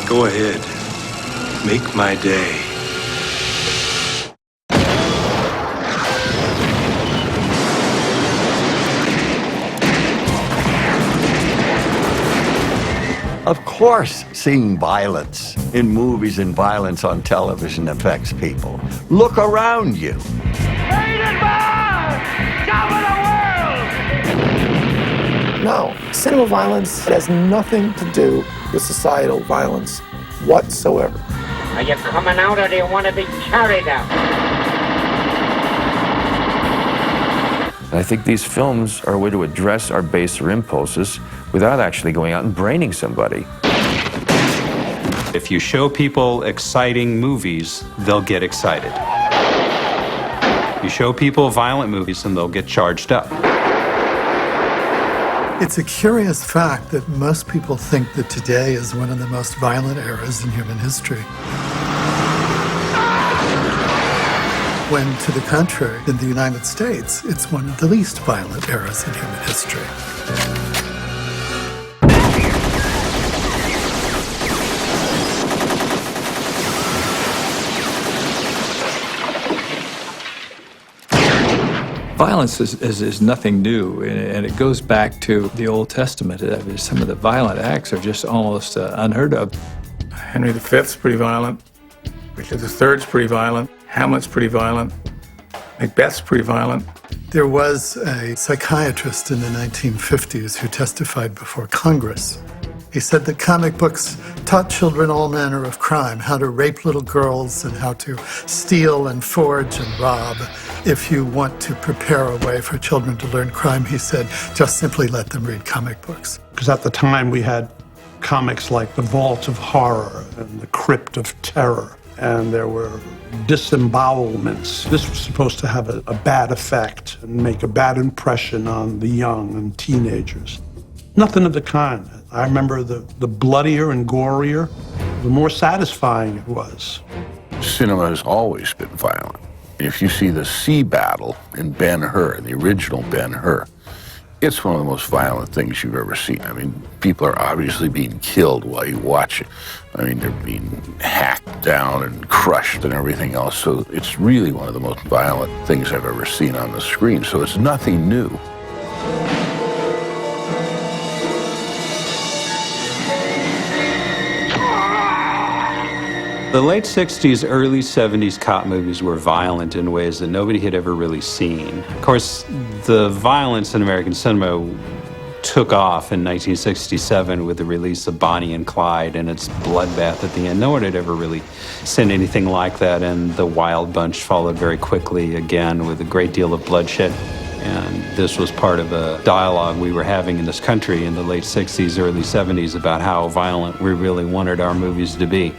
Go ahead. Make my day. Of course, seeing violence in movies and violence on television affects people. Look around you. Rated R! Top of the world! No, cinema violence has nothing to do with societal violence whatsoever. Are you coming out or do you want to be carried out? I think these films are a way to address our baser impulses without actually going out and braining somebody. If you show people exciting movies, they'll get excited. You show people violent movies and they'll get charged up. It's a curious fact that most people think that today is one of the most violent eras in human history. When, to the contrary, in the United States, it's one of the least violent eras in human history. Violence is nothing new, and it goes back to the Old Testament. Some of the violent acts are just almost unheard of. Henry V's pretty violent. Richard III's pretty violent. Hamlet's pretty violent. Macbeth's pretty violent. There was a psychiatrist in the 1950s who testified before Congress. He said that comic books taught children all manner of crime, how to rape little girls and how to steal and forge and rob. If you want to prepare a way for children to learn crime, he said, just simply let them read comic books. Because at the time we had comics like The Vault of Horror and The Crypt of Terror, and there were disembowelments. This was supposed to have a bad effect and make a bad impression on the young and teenagers. Nothing of the kind. I remember the bloodier and gorier, the more satisfying it was. Cinema has always been violent. If you see the sea battle in Ben-Hur, the original Ben-Hur, it's one of the most violent things you've ever seen. I mean, people are obviously being killed while you watch it. I mean, they're being hacked down and crushed and everything else. So it's really one of the most violent things I've ever seen on the screen. So it's nothing new. The late 60s, early 70s cop movies were violent in ways that nobody had ever really seen. Of course, the violence in American cinema took off in 1967 with the release of Bonnie and Clyde and its bloodbath at the end. No one had ever really seen anything like that, and The Wild Bunch followed very quickly again with a great deal of bloodshed. And this was part of a dialogue we were having in this country in the late 60s, early 70s about how violent we really wanted our movies to be.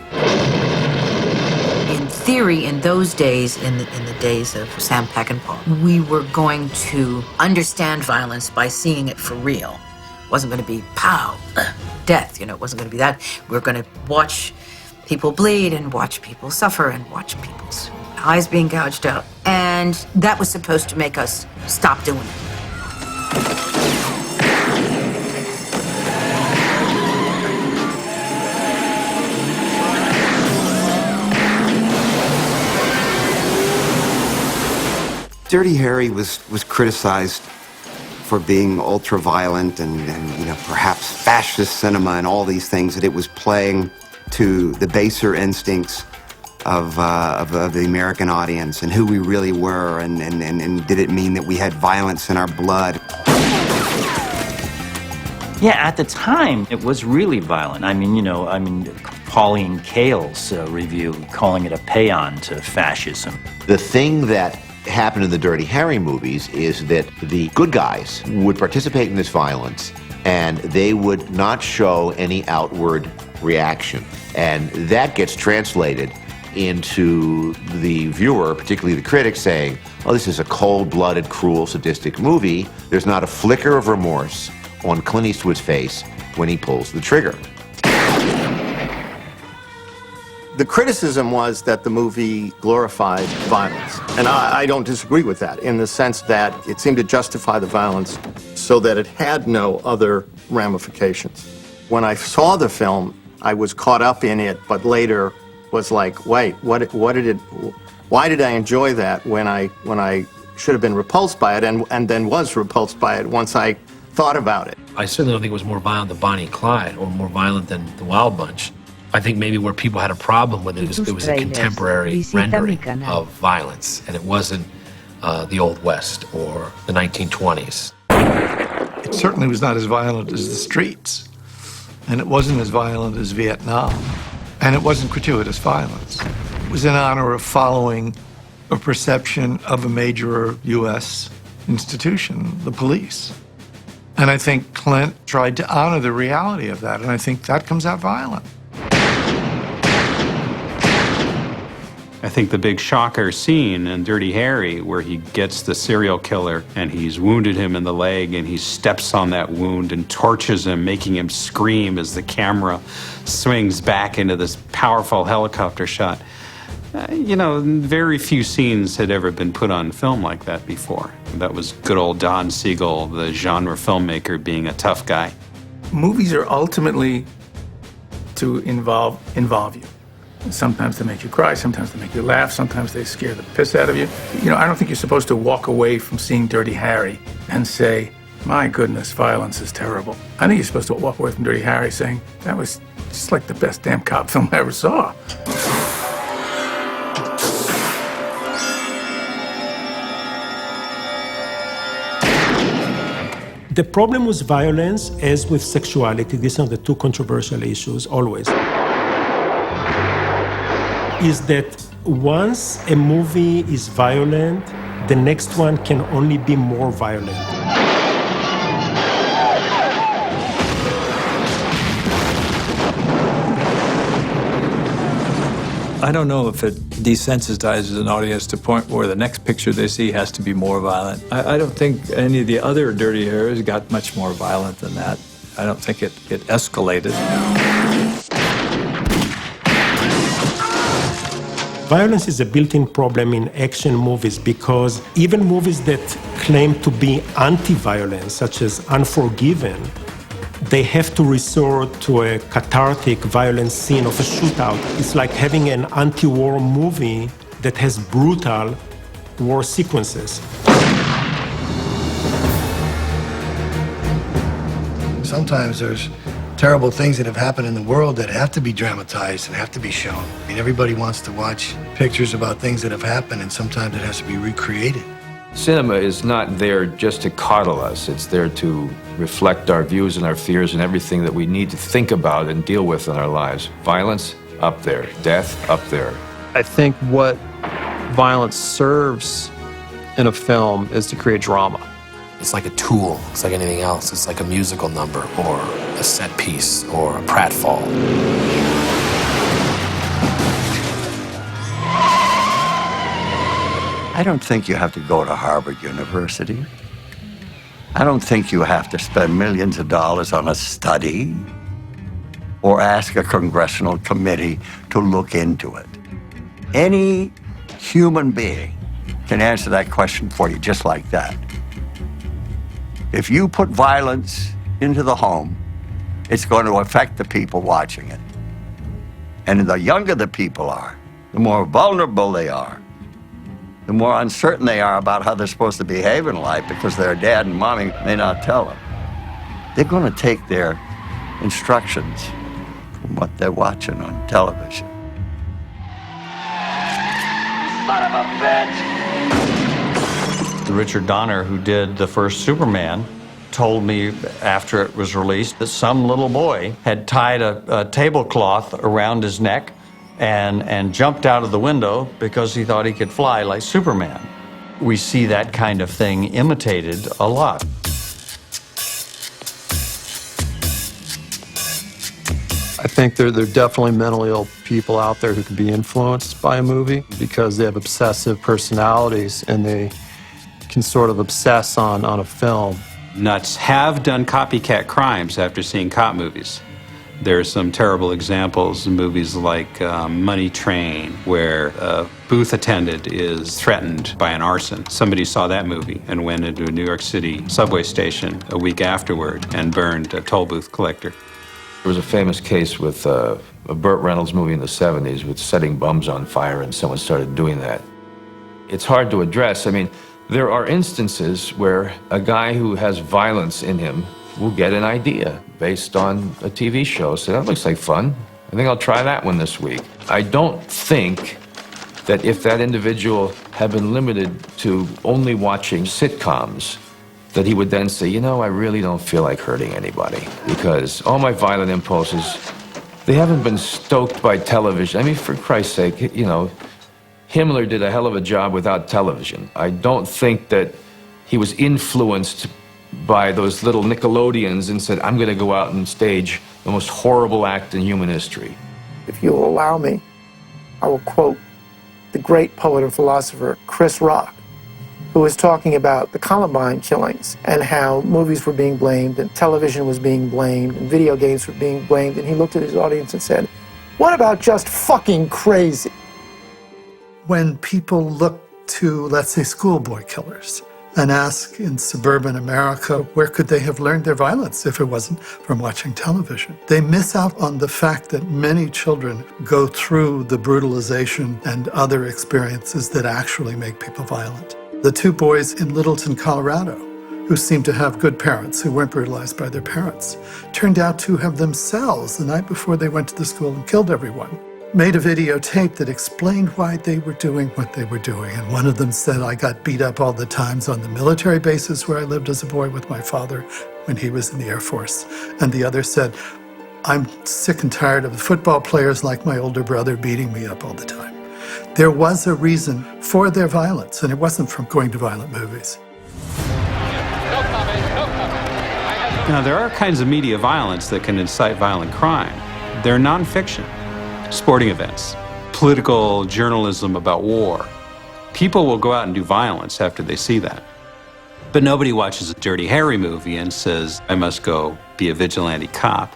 Theory in those days, in the days of Sam Peckinpah, we were going to understand violence by seeing it for real. It wasn't going to be pow, death, it wasn't going to be that. We were going to watch people bleed and watch people suffer and watch people's eyes being gouged out. And that was supposed to make us stop doing it. Dirty Harry was criticized for being ultra-violent and perhaps fascist cinema and all these things, that it was playing to the baser instincts of the American audience and who we really were, and did it mean that we had violence in our blood? Yeah, at the time, it was really violent. Pauline Kael's review, calling it a paean to fascism. The thing that happened in the Dirty Harry movies is that the good guys would participate in this violence and they would not show any outward reaction. And that gets translated into the viewer, particularly the critic, saying, oh, this is a cold-blooded, cruel, sadistic movie. There's not a flicker of remorse on Clint Eastwood's face when he pulls the trigger. The criticism was that the movie glorified violence. And I don't disagree with that, in the sense that it seemed to justify the violence so that it had no other ramifications. When I saw the film, I was caught up in it, but later was like, wait, why did I enjoy that when I should have been repulsed by it, and then was repulsed by it once I thought about it. I certainly don't think it was more violent than Bonnie and Clyde or more violent than The Wild Bunch. I think maybe where people had a problem with it was a contemporary rendering of violence, and it wasn't the Old West or the 1920s. It certainly was not as violent as the streets, and it wasn't as violent as Vietnam, and it wasn't gratuitous violence. It was in honor of following a perception of a major U.S. institution, the police. And I think Clint tried to honor the reality of that, and I think that comes out violent. I think the big shocker scene in Dirty Harry where he gets the serial killer and he's wounded him in the leg and he steps on that wound and torches him, making him scream as the camera swings back into this powerful helicopter shot. You know, very few scenes had ever been put on film like that before. That was good old Don Siegel, the genre filmmaker, being a tough guy. Movies are ultimately to involve you. Sometimes they make you cry, sometimes they make you laugh, sometimes they scare the piss out of you. You know, I don't think you're supposed to walk away from seeing Dirty Harry and say, my goodness, violence is terrible. I think you're supposed to walk away from Dirty Harry saying, that was just like the best damn cop film I ever saw. The problem with violence, as with sexuality, these are the two controversial issues always, is that once a movie is violent, the next one can only be more violent. I don't know if it desensitizes an audience to the point where the next picture they see has to be more violent. I don't think any of the other Dirty Harrys got much more violent than that. I don't think it escalated. Violence is a built-in problem in action movies because even movies that claim to be anti-violence, such as Unforgiven, they have to resort to a cathartic violent scene of a shootout. It's like having an anti-war movie that has brutal war sequences. Sometimes there's terrible things that have happened in the world that have to be dramatized and have to be shown. I mean, everybody wants to watch pictures about things that have happened, and sometimes it has to be recreated. Cinema is not there just to coddle us. It's there to reflect our views and our fears and everything that we need to think about and deal with in our lives. Violence, up there. Death, up there. I think what violence serves in a film is to create drama. It's like a tool. It's like anything else. It's like a musical number or a set piece or a pratfall. I don't think you have to go to Harvard University. I don't think you have to spend millions of dollars on a study or ask a congressional committee to look into it. Any human being can answer that question for you just like that. If you put violence into the home, it's going to affect the people watching it. And the younger the people are, the more vulnerable they are, the more uncertain they are about how they're supposed to behave in life because their dad and mommy may not tell them. They're going to take their instructions from what they're watching on television. Son of a bitch! Richard Donner, who did the first Superman, told me after it was released that some little boy had tied a tablecloth around his neck and jumped out of the window because he thought he could fly like Superman. We see that kind of thing imitated a lot. I think there are definitely mentally ill people out there who can be influenced by a movie because they have obsessive personalities and they can sort of obsess on a film. Nuts have done copycat crimes after seeing cop movies. There are some terrible examples in movies like Money Train, where a booth attendant is threatened by an arson. Somebody saw that movie and went into a New York City subway station a week afterward and burned a toll booth collector. There was a famous case with a Burt Reynolds movie in the 70s with setting bums on fire, and someone started doing that. It's hard to address. I mean, there are instances where a guy who has violence in him will get an idea based on a TV show. So that looks like fun. I think I'll try that one this week. I don't think that if that individual had been limited to only watching sitcoms, that he would then say, you know, I really don't feel like hurting anybody because all my violent impulses, they haven't been stoked by television. I mean, for Christ's sake, you know, Himmler did a hell of a job without television. I don't think that he was influenced by those little Nickelodeons and said, I'm going to go out and stage the most horrible act in human history. If you'll allow me, I will quote the great poet and philosopher Chris Rock, who was talking about the Columbine killings and how movies were being blamed and television was being blamed and video games were being blamed. And he looked at his audience and said, what about just fucking crazy? When people look to, let's say, schoolboy killers and ask in suburban America, where could they have learned their violence if it wasn't from watching television? They miss out on the fact that many children go through the brutalization and other experiences that actually make people violent. The two boys in Littleton, Colorado, who seemed to have good parents, who weren't brutalized by their parents, turned out to have themselves, the night before they went to the school and killed everyone, made a videotape that explained why they were doing what they were doing. And one of them said, I got beat up all the times on the military bases where I lived as a boy with my father when he was in the Air Force. And the other said, I'm sick and tired of the football players like my older brother beating me up all the time. There was a reason for their violence, and it wasn't from going to violent movies. Now, there are kinds of media violence that can incite violent crime. They're nonfiction. Sporting events, political journalism about war. People will go out and do violence after they see that. But nobody watches a Dirty Harry movie and says, I must go be a vigilante cop.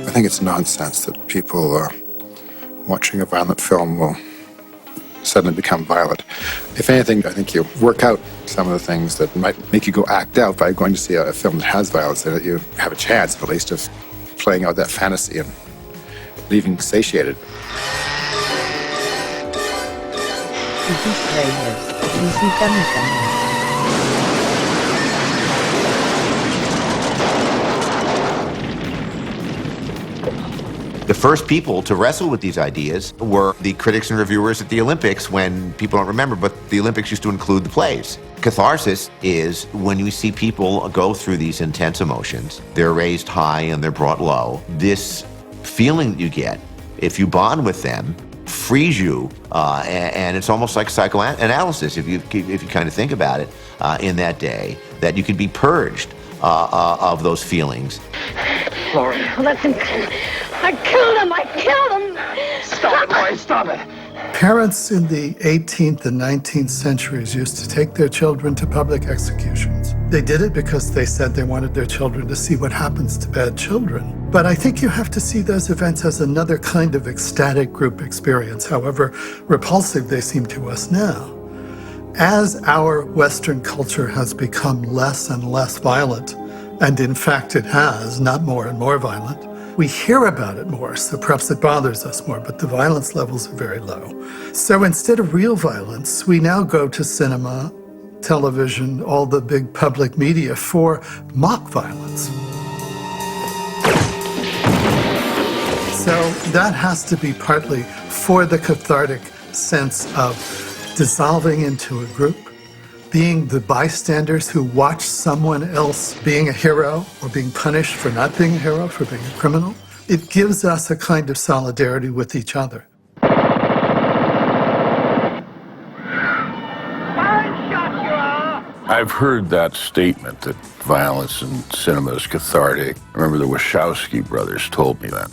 I think it's nonsense that people watching a violent film will suddenly become violent. If anything, I think you work out some of the things that might make you go act out by going to see a film that has violence, so that you have a chance, at least, of playing out that fantasy and leaving satiated. The first people to wrestle with these ideas were the critics and reviewers at the Olympics, when people don't remember, but the Olympics used to include the plays. Catharsis is when you see people go through these intense emotions. They're raised high and they're brought low. This feeling that you get, if you bond with them, frees you, and it's almost like psychoanalysis, if you kind of think about it, in that day, that you could be purged of those feelings. Laurie. Let them kill him. I killed him! I killed him! Stop it, Laurie, stop it! Parents in the 18th and 19th centuries used to take their children to public executions. They did it because they said they wanted their children to see what happens to bad children. But I think you have to see those events as another kind of ecstatic group experience, however repulsive they seem to us now. As our Western culture has become less and less violent, and in fact it has, not more and more violent, we hear about it more, so perhaps it bothers us more, but the violence levels are very low. So instead of real violence, we now go to cinema, television, all the big public media for mock violence. So that has to be partly for the cathartic sense of dissolving into a group, being the bystanders who watch someone else being a hero or being punished for not being a hero, for being a criminal. It gives us a kind of solidarity with each other. I've heard that statement that violence in cinema is cathartic. I remember the Wachowski brothers told me that.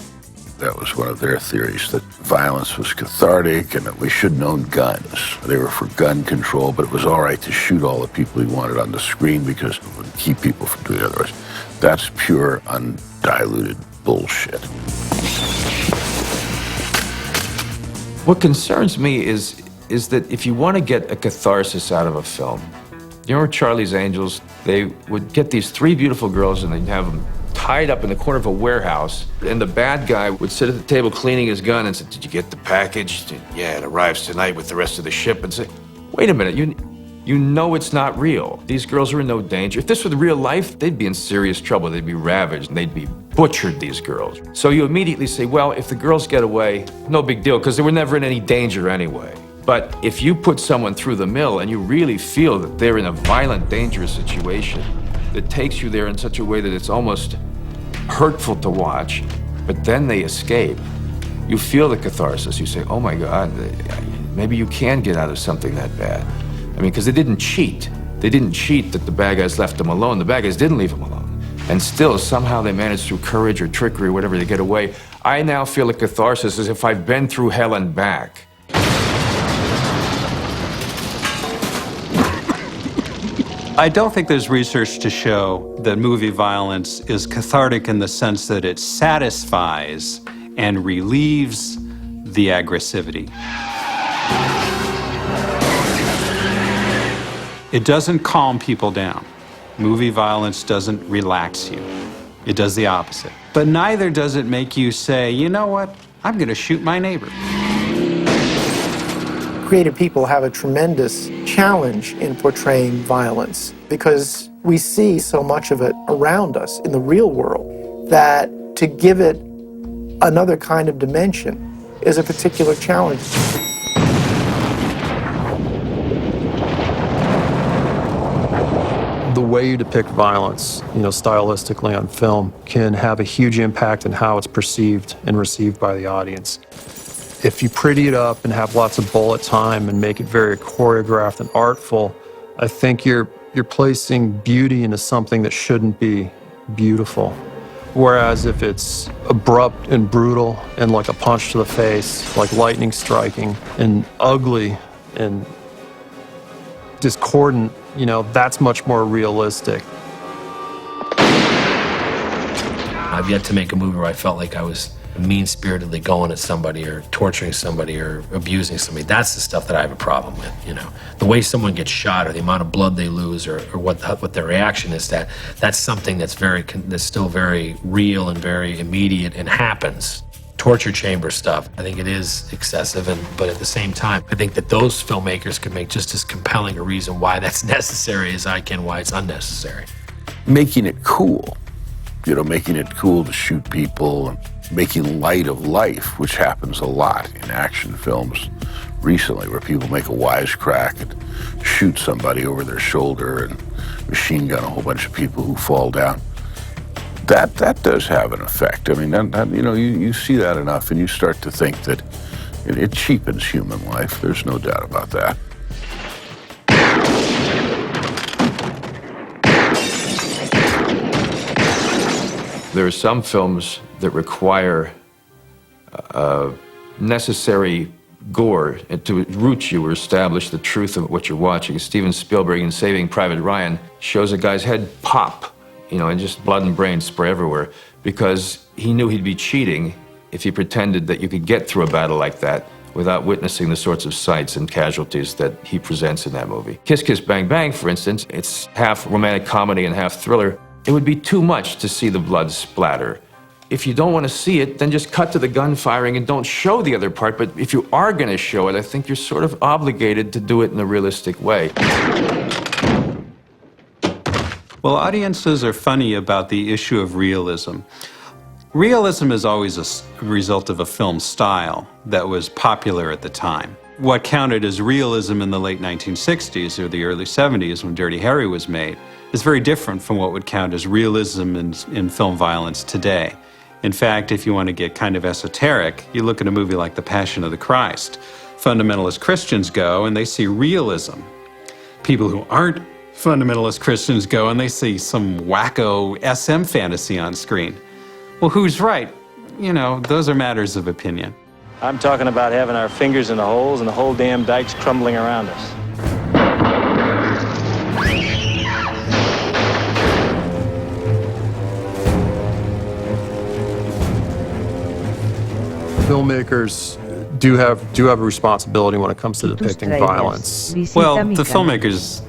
That was one of their theories, that violence was cathartic and that we shouldn't own guns. They were for gun control, but it was all right to shoot all the people you wanted on the screen because it would keep people from doing it otherwise. That's pure, undiluted bullshit. What concerns me is is that if you want to get a catharsis out of a film, you know, Charlie's Angels, they would get these three beautiful girls and they'd have them tied up in the corner of a warehouse, and the bad guy would sit at the table cleaning his gun and say, "Did you get the package?" "Yeah, it arrives tonight with the rest of the ship." And say, "Wait a minute, you know it's not real. These girls are in no danger. If this were real life, they'd be in serious trouble. They'd be ravaged, and they'd be butchered, these girls." So you immediately say, well, if the girls get away, no big deal, because they were never in any danger anyway. But if you put someone through the mill and you really feel that they're in a violent, dangerous situation that takes you there in such a way that it's almost hurtful to watch, but then they escape, you feel the catharsis. You say, oh my God, maybe you can get out of something that bad. I mean, because they didn't cheat. They didn't cheat that the bad guys left them alone. The bad guys didn't leave them alone. And still, somehow they managed through courage or trickery or whatever to get away. I now feel a catharsis as if I've been through hell and back. I don't think there's research to show that movie violence is cathartic in the sense that it satisfies and relieves the aggressivity. It doesn't calm people down. Movie violence doesn't relax you. It does the opposite. But neither does it make you say, you know what, I'm gonna shoot my neighbor. Creative people have a tremendous challenge in portraying violence because we see so much of it around us in the real world that to give it another kind of dimension is a particular challenge. The way you depict violence, stylistically on film, can have a huge impact on how it's perceived and received by the audience. If you pretty it up and have lots of bullet time and make it very choreographed and artful, I think you're placing beauty into something that shouldn't be beautiful. Whereas if it's abrupt and brutal and like a punch to the face, like lightning striking, and ugly and discordant, that's much more realistic. I've yet to make a movie where I felt like I was mean-spiritedly going at somebody or torturing somebody or abusing somebody. That's the stuff that I have a problem with, The way someone gets shot or the amount of blood they lose or what their reaction is, that's something that's still very real and very immediate and happens. Torture chamber stuff, I think it is excessive, but at the same time, I think that those filmmakers could make just as compelling a reason why that's necessary as I can why it's unnecessary. Making it cool, making it cool to shoot people and making light of life, which happens a lot in action films recently, where people make a wisecrack and shoot somebody over their shoulder and machine gun a whole bunch of people who fall down. That does have an effect. I mean, you see that enough and you start to think that it cheapens human life. There's no doubt about that. There are some films that require necessary gore to root you or establish the truth of what you're watching. Steven Spielberg in Saving Private Ryan shows a guy's head pop, and just blood and brains spray everywhere because he knew he'd be cheating if he pretended that you could get through a battle like that without witnessing the sorts of sights and casualties that he presents in that movie. Kiss Kiss Bang Bang, for instance, it's half romantic comedy and half thriller. It would be too much to see the blood splatter. If you don't want to see it, then just cut to the gun firing and don't show the other part. But if you are going to show it, I think you're sort of obligated to do it in a realistic way. Well, audiences are funny about the issue of realism. Realism is always a result of a film style that was popular at the time. What counted as realism in the late 1960s or the early 70s when Dirty Harry was made is very different from what would count as realism in film violence today. In fact, if you want to get kind of esoteric, you look at a movie like The Passion of the Christ. Fundamentalist Christians go and they see realism. People who aren't fundamentalist Christians go and they see some wacko SM fantasy on screen. Well, who's right? Those are matters of opinion. I'm talking about having our fingers in the holes and the whole damn dike's crumbling around us. Filmmakers do have a responsibility when it comes to depicting violence. Well, the filmmakers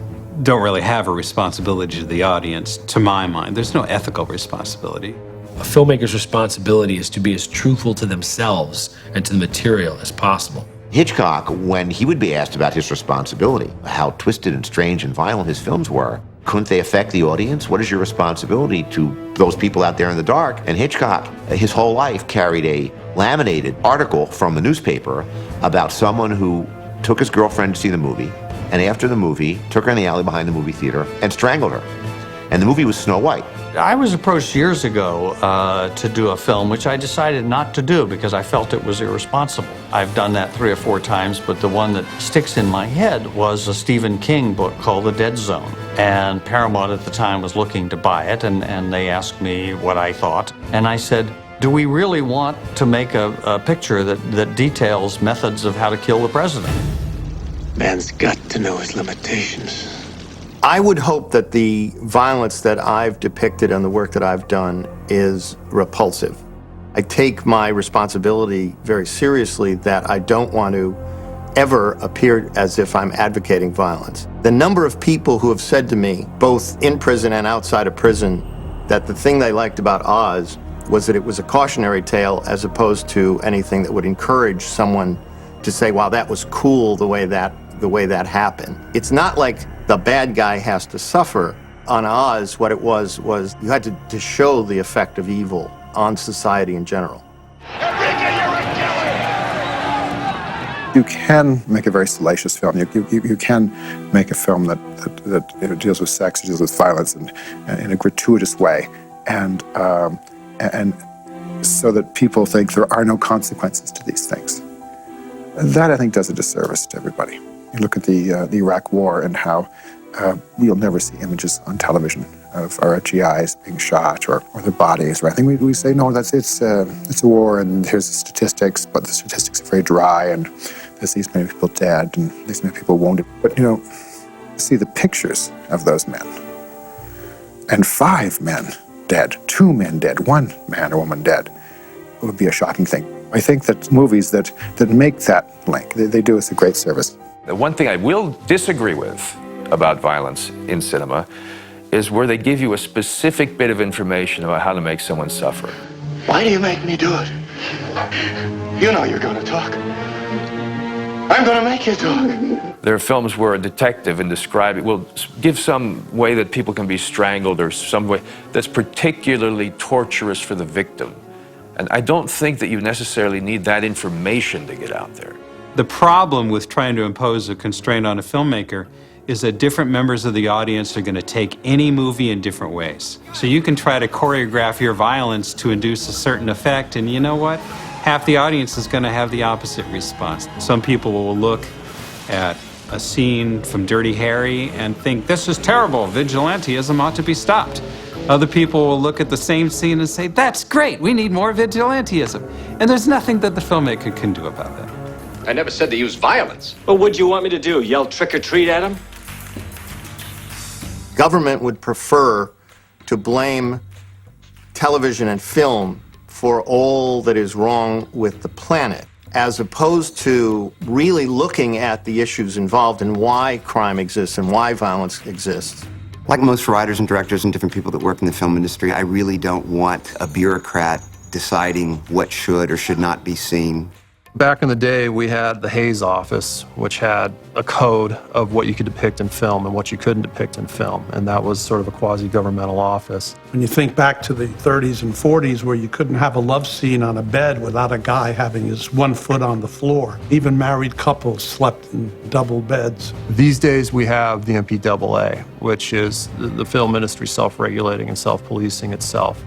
don't really have a responsibility to the audience, to my mind. There's no ethical responsibility. A filmmaker's responsibility is to be as truthful to themselves and to the material as possible. Hitchcock, when he would be asked about his responsibility, how twisted and strange and violent his films were, couldn't they affect the audience? What is your responsibility to those people out there in the dark? And Hitchcock, his whole life, carried a laminated article from the newspaper about someone who took his girlfriend to see the movie, and after the movie, took her in the alley behind the movie theater and strangled her. And the movie was Snow White. I was approached years ago to do a film, which I decided not to do because I felt it was irresponsible. I've done that 3 or 4 times, but the one that sticks in my head was a Stephen King book called The Dead Zone. And Paramount at the time was looking to buy it, and they asked me what I thought. And I said, do we really want to make a picture that details methods of how to kill the president? Man's got to know his limitations. I would hope that the violence that I've depicted and the work that I've done is repulsive. I take my responsibility very seriously that I don't want to ever appear as if I'm advocating violence. The number of people who have said to me, both in prison and outside of prison, that the thing they liked about Oz was that it was a cautionary tale as opposed to anything that would encourage someone to say, wow, that was cool the way that happened. It's not like the bad guy has to suffer. On Oz, what it was you had to show the effect of evil on society in general. You can make a very salacious film. You can make a film that deals with sex, deals with violence in a gratuitous way, and so that people think there are no consequences to these things. That, I think, does a disservice to everybody. You look at the Iraq War and how you'll never see images on television of our GIs being shot or their bodies or anything. We say, no, it's a war and here's the statistics, but the statistics are very dry and there's these many people dead and these many people wounded. But, see the pictures of those men and 5 men dead, 2 men dead, 1 man or woman dead, it would be a shocking thing. I think that movies that make that link, they do us a great service. The one thing I will disagree with about violence in cinema is where they give you a specific bit of information about how to make someone suffer. Why do you make me do it? You know you're gonna talk. I'm gonna make you talk. There are films where a detective in describing will give some way that people can be strangled or some way that's particularly torturous for the victim. And I don't think that you necessarily need that information to get out there. The problem with trying to impose a constraint on a filmmaker is that different members of the audience are going to take any movie in different ways. So you can try to choreograph your violence to induce a certain effect, and you know what? Half the audience is going to have the opposite response. Some people will look at a scene from Dirty Harry and think, this is terrible, vigilantism ought to be stopped. Other people will look at the same scene and say, that's great, we need more vigilantism. And there's nothing that the filmmaker can do about that. I never said to use violence. Well, what'd you want me to do? Yell trick or treat at him? Government would prefer to blame television and film for all that is wrong with the planet, as opposed to really looking at the issues involved and why crime exists and why violence exists. Like most writers and directors and different people that work in the film industry, I really don't want a bureaucrat deciding what should or should not be seen. Back in the day, we had the Hays Office, which had a code of what you could depict in film and what you couldn't depict in film, and that was sort of a quasi-governmental office. When you think back to the 30s and 40s where you couldn't have a love scene on a bed without a guy having his 1 foot on the floor. Even married couples slept in double beds. These days, we have the MPAA, which is the film industry self-regulating and self-policing itself.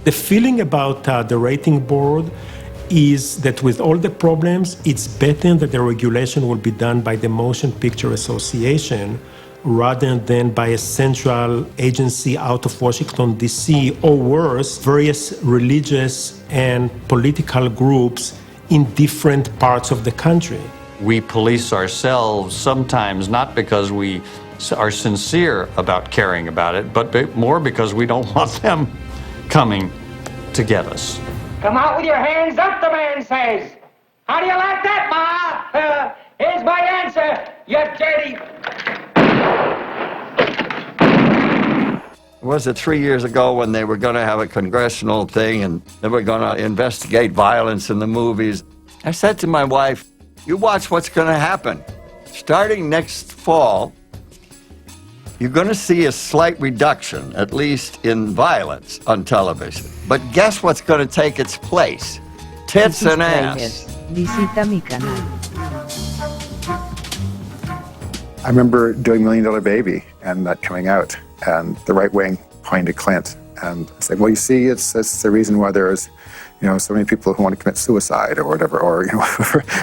The feeling about the rating board is that with all the problems, it's better that the regulation will be done by the Motion Picture Association rather than by a central agency out of Washington, D.C., or worse, various religious and political groups in different parts of the country. We police ourselves sometimes not because we are sincere about caring about it, but more because we don't want them coming to get us. Come out with your hands up, the man says. How do you like that, Ma? Here's my answer, you dirty... Was it 3 years ago when they were going to have a congressional thing and they were going to investigate violence in the movies? I said to my wife, you watch what's going to happen. Starting next fall, you're going to see a slight reduction, at least in violence on television. But guess what's going to take its place? Tits and ass. Visita mi canal. I remember doing $1 Million Baby and that coming out, and the right wing pointing to Clint and saying, well, you see, it's the reason why there's, so many people who want to commit suicide or whatever, or,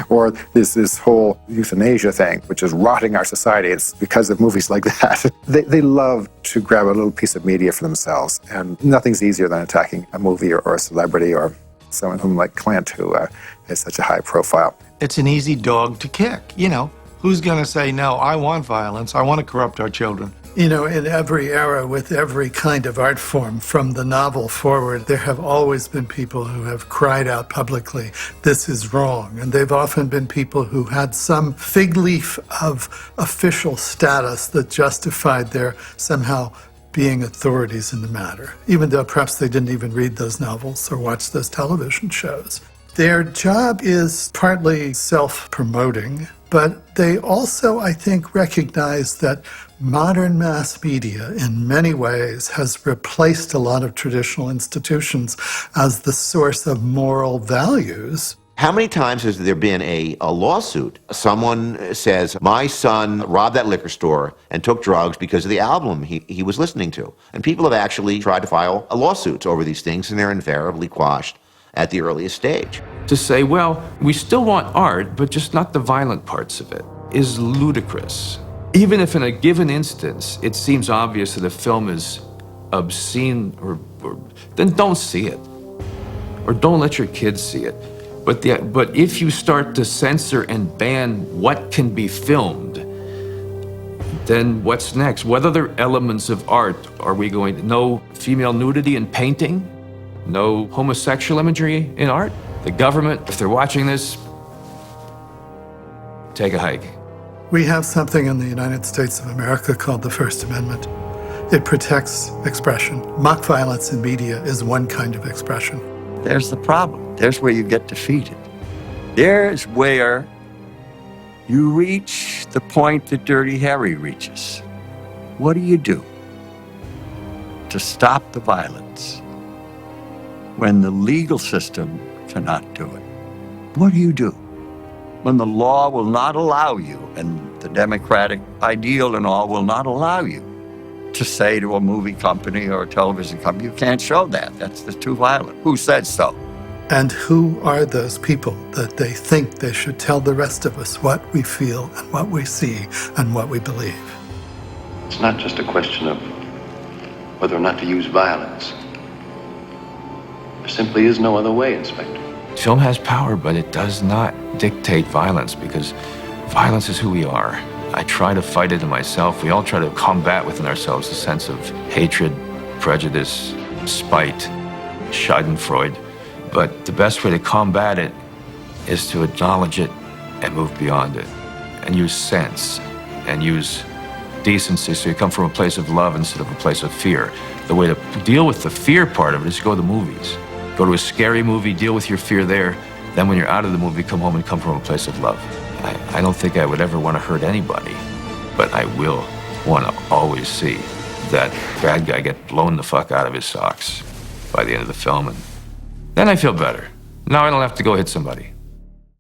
or this whole euthanasia thing, which is rotting our society. It's because of movies like that. They love to grab a little piece of media for themselves, and nothing's easier than attacking a movie or a celebrity or someone like Clint, who is such a high profile. It's an easy dog to kick, Who's going to say, no, I want violence, I want to corrupt our children? In every era, with every kind of art form, from the novel forward, there have always been people who have cried out publicly, this is wrong. And they've often been people who had some fig leaf of official status that justified their somehow being authorities in the matter, even though perhaps they didn't even read those novels or watch those television shows. Their job is partly self-promoting, but they also, I think, recognize that modern mass media, in many ways, has replaced a lot of traditional institutions as the source of moral values. How many times has there been a lawsuit? Someone says, my son robbed that liquor store and took drugs because of the album he was listening to. And people have actually tried to file lawsuits over these things, and they're invariably quashed at the earliest stage. To say, well, we still want art, but just not the violent parts of it, is ludicrous. Even if in a given instance it seems obvious that a film is obscene, then don't see it. Or don't let your kids see it. But if you start to censor and ban what can be filmed, then what's next? What other elements of art are we going to... No female nudity in painting? No homosexual imagery in art? The government, if they're watching this, take a hike. We have something in the United States of America called the First Amendment. It protects expression. Mock violence in media is one kind of expression. There's the problem. There's where you get defeated. There's where you reach the point that Dirty Harry reaches. What do you do to stop the violence when the legal system cannot do it? What do you do when the law will not allow you, and the democratic ideal and all will not allow you to say to a movie company or a television company, you can't show that, that's too violent? Who said so? And who are those people that they think they should tell the rest of us what we feel and what we see and what we believe? It's not just a question of whether or not to use violence. There simply is no other way, Inspector. Film has power, but it does not dictate violence, because violence is who we are. I try to fight it in myself. We all try to combat within ourselves a sense of hatred, prejudice, spite, schadenfreude. But the best way to combat it is to acknowledge it and move beyond it, and use sense and use decency, so you come from a place of love instead of a place of fear. The way to deal with the fear part of it is to go to the movies. Go to a scary movie, deal with your fear there. Then when you're out of the movie, come home and come from a place of love. I don't think I would ever want to hurt anybody, but I will want to always see that bad guy get blown the fuck out of his socks by the end of the film, and then I feel better. Now I don't have to go hit somebody.